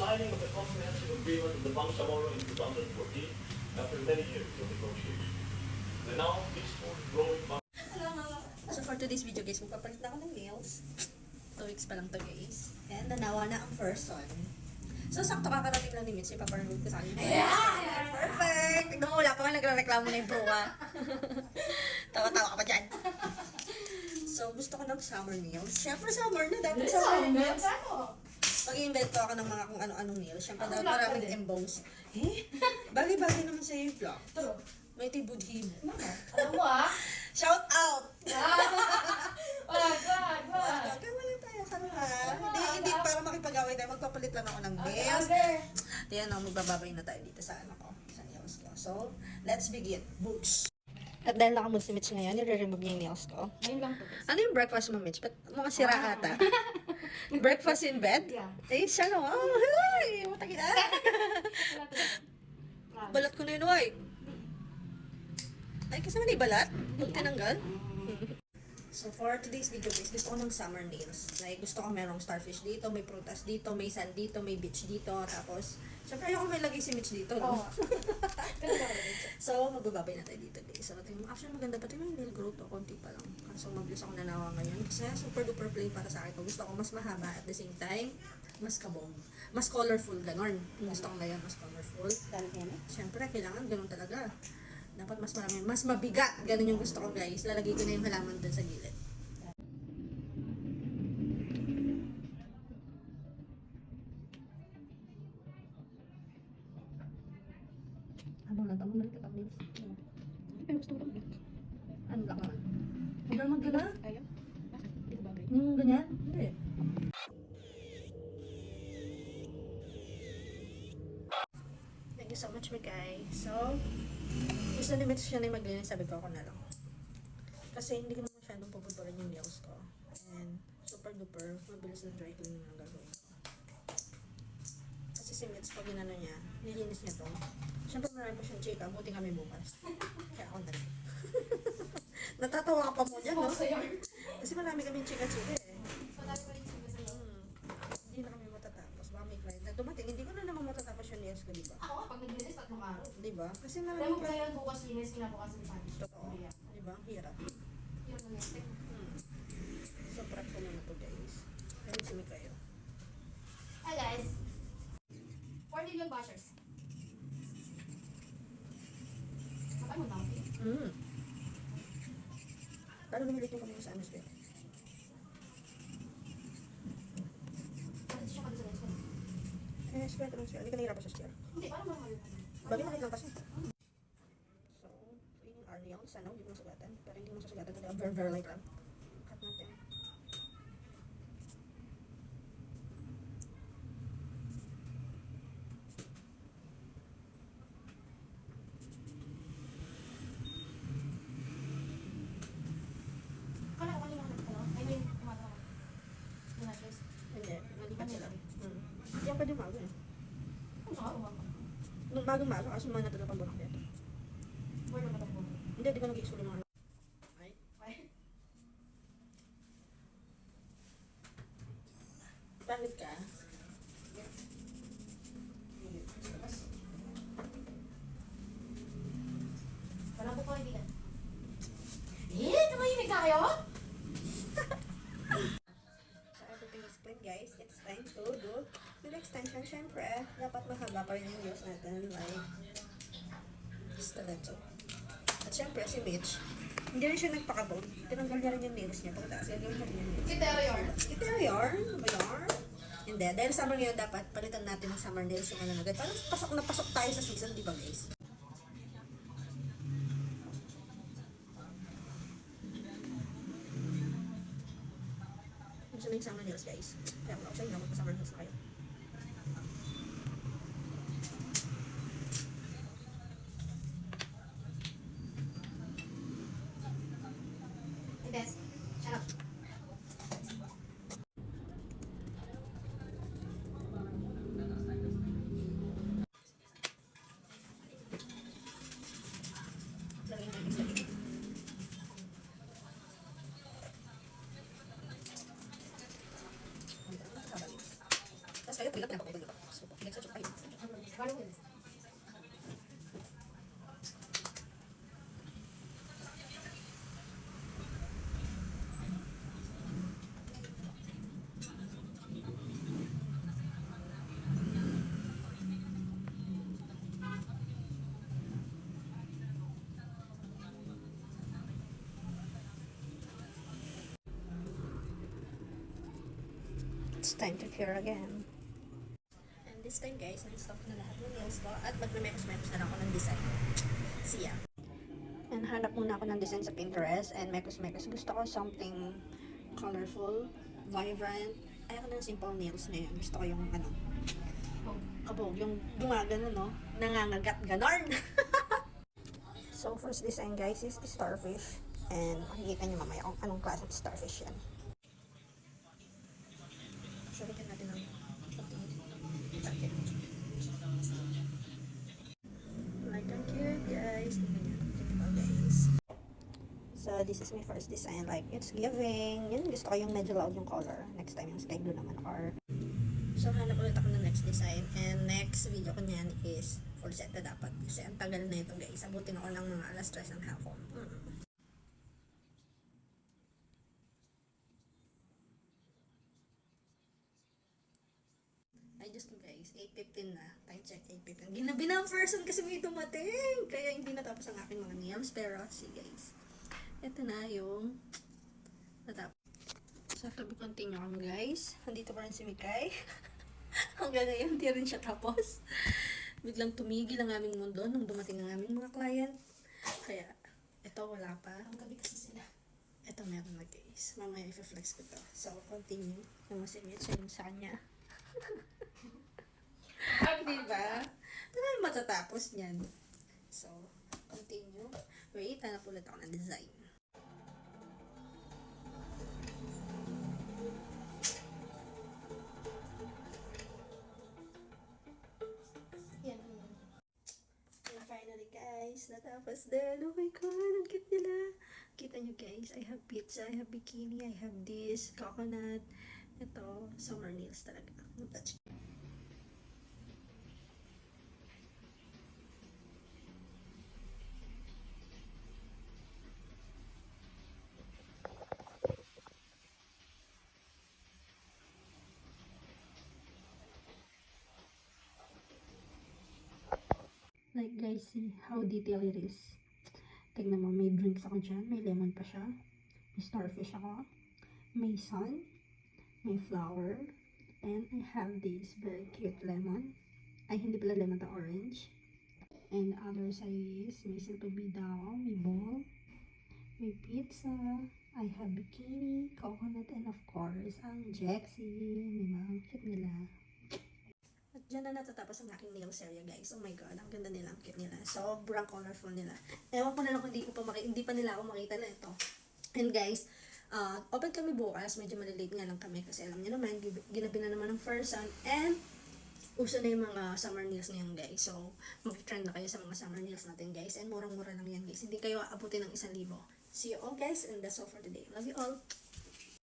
signing of the comprehensive agreement with the Bangsamoro in 2014 after many years of negotiation. The now peaceful growing So for today's video guys, magpapalit na ako ng nails. 2 weeks pa lang to guys. And nanawa na ang first one. So sakto kakarating lang ni Mitch, ipaparanood ko sa akin. Yeah! Perfect! Tignan mo, wala pa nga nagre-reklamo na yung bruwa. Tawa-tawa ka pa dyan. So gusto ko ng summer nails. Siyempre summer na, dapat summer nails. Mag-i-invent ko ako ng mga kung ano-anong nails. Siyempre dapat maraming emboss. Bagay-bagay naman sa'yo yung vlog. May tibudhi mo. Alam mo Shout out! Wag. Wala tayo kanina. Hindi para makipag-away tayo. Magpapalit lang ako ng nails. Tiyan o, magbababay na tayo dito sa ano ko. Sa nails ko. So, let's begin. Boots. At dahil nakamood si Mitch ngayon, nire-remove niya yung nails ko. Ngayon lang to. Ano yung breakfast mo, Mitch? Ba't mga sira ata? Breakfast in bed? Yeah. Eh, siya no. Oh, hey! Matagi na. Balat ko na yun, oy. Ay, kasi naman balat? Huwag tinanggal. So, for today's video guys, gusto ko ng summer nails. Like, gusto ko merong starfish dito, may prutas dito, may sand dito, may beach dito, tapos, syempre ayoko may lagay si Mitch dito, no? So, magbababay na tayo dito guys. So, tingnan mo, actually maganda pati yung nail growth to, konti pa lang. Kaso mabilis ako nanawa ngayon. Kasi super duper plain para sa akin. Gusto ko mas mahaba at the same time, mas kabong. Mas colorful, ganon. Gusto ko ngayon, mas colorful. Syempre, kailangan ganon talaga. Dapat mas marami, mas mabigat. Ganun yung gusto ko guys. Lalagay ko na yung halaman dun sa gilid. Habang nagtamang balik ka guys. Ay, gusto ko balik. Ano lang naman? Huwag magana? Ayaw. Dito bagay. Yung ganyan? Hindi. Thank you so much guys. So, gusto ni Mitch siya na yung maglinis, sabi ko ako na lang. Kasi hindi ko naman masyadong puputulan yung nails ko. And super duper, mabilis na dry cleaning ang gagawin ko. Kasi si Mitch, pag ginano niya, nilinis niya to. Siyempre marami pa siyang chika, buti kami bukas. Kaya ako na lang. Natatawa ka pa mo dyan, no? Kasi marami kami chika-chika eh. Hindi na kami matatapos. Baka may client na dumating, hindi ko na naman matatapos yung nails ko, diba? Ako pag naglinis, 3 araw. Diba? Kasi Pero maraming kung ngayon bukas linis, kinabukas ng panis. Totoo. Diba? Ang hirap. Yun ang natin. So, prep ko muna to guys. Pero sumi kayo. Hi guys! 4 million bashers. Kapag mo dami. Paano namilit yung kami sa anos ko? Bakit siya kasi sa next one? Eh, square ko lang siya. Hindi ka nahirapan sa square. Hindi, parang mahal. Bagay maliit lang kasi. So, yun yung early yung sana. Hindi mo masugatan. Pero hindi mo masugatan. Kasi very light lang. Cut natin. Kala ko kanina I mean, tumatawag. Yung nashes. Hindi. Malipat sila. Hindi ako pwede umaga eh. Kung saan ka Nung bagong maga, kaso mga natulog pang bunak dito. Where naman ako? Hindi, di ko nag-iisulo mga ay. Ay. Pangit ka. Walang po kaibigan. Tumahimik na kayo? So, everything is clean guys. It's time to do nail extension. Siyempre, dapat mahaba pa rin yung nails natin. Like, stiletto. At siyempre, si Mitch, hindi rin siya nagpakabog. Tinanggal niya rin yung nails niya. Pagkataas, gagawin niya rin yung nails. Interior. Interior? Ano ba yarn? Hindi. Dahil summer ngayon, dapat palitan natin ng summer nails yung ano agad. Parang pasok na pasok tayo sa season, di ba guys? Gusto na yung summer nails guys. Kaya ako siya, hinamot pa summer nails na kayo. Best. Shut up. Lagyan natin sa gilid. Ang dami ng kabalik. pilap na ako. So, pilap sa chupa yun. It's time to cure again. And this time guys, na-stop na lahat ng nails ko at magme-mekos-mekos na lang ako ng design. See ya. And hanap muna ako ng design sa Pinterest and mekos-mekos. Gusto ko something colorful, vibrant. Ayoko ng simple nails na yun. Gusto ko yung ano, kabog, yung gumagano no, nangangagat ganon. So first design guys is starfish. And makikita nyo mamaya kung anong klaseng starfish yan. So, bigyan natin ng konting packet. Like ang cute, guys. Tingnan nyo. Typical, guys. So, this is my first design. Like, it's giving. Yun, gusto ko yung medyo loud yung color. Next time, yung sky blue naman. Or, so, hanap ulit ako ng next design. And next video ko niyan is full set na dapat. Kasi ang tagal na ito, guys. Abutin ako ng mga alas 3 ng hapon. I just guys, 8:15 na. Time check, 8:15. Ginabi na ang person kasi may dumating. Kaya hindi natapos ang aking mga nails. Pero, see guys. Ito na yung natapos. So, after we continue kami guys. Nandito pa rin si Mikay. Hanggang ngayon, hindi rin siya tapos. Biglang tumigil ang aming mundo nung dumating ang aming mga client. Kaya, ito wala pa. Ang gabi kasi sila. Ito meron na guys. Mamaya i-flex ko to. So, continue. Yung masimit siya yung sa kanya. Diba? Pero matatapos niyan. So, continue. Wait, hanap ulit ako ng design. Yan. And finally guys, natapos din. Oh my god, ang cute nila. Kita nyo guys, I have pizza, I have bikini, I have this, coconut. Ito, summer nails talaga. No touch. Like guys, see how detailed it is. Tignan mo, may drinks ako dyan. May lemon pa siya. May starfish ako. May sun. May flower. And I have this very cute lemon. Ay, hindi pala lemon to, orange. And other side is may simple bidaw. May bowl. May pizza. I have bikini, coconut, and of course, ang Jexy. May mga cute nila. At dyan na natatapos ang aking nail area guys. Oh my god, ang ganda nila, ang cute nila. Sobrang colorful nila. Ewan ko na lang kung hindi pa nila ako makita na ito. And guys, open kami bukas. Medyo malilate nga lang kami kasi alam niyo naman, ginabi na naman ng first sun. And uso na yung mga summer nails na yan guys. So, mag-trend na kayo sa mga summer nails natin guys. And murang-mura lang yan guys. Hindi kayo aabutin ng 1,000. See you all guys and that's all for today. Love you all.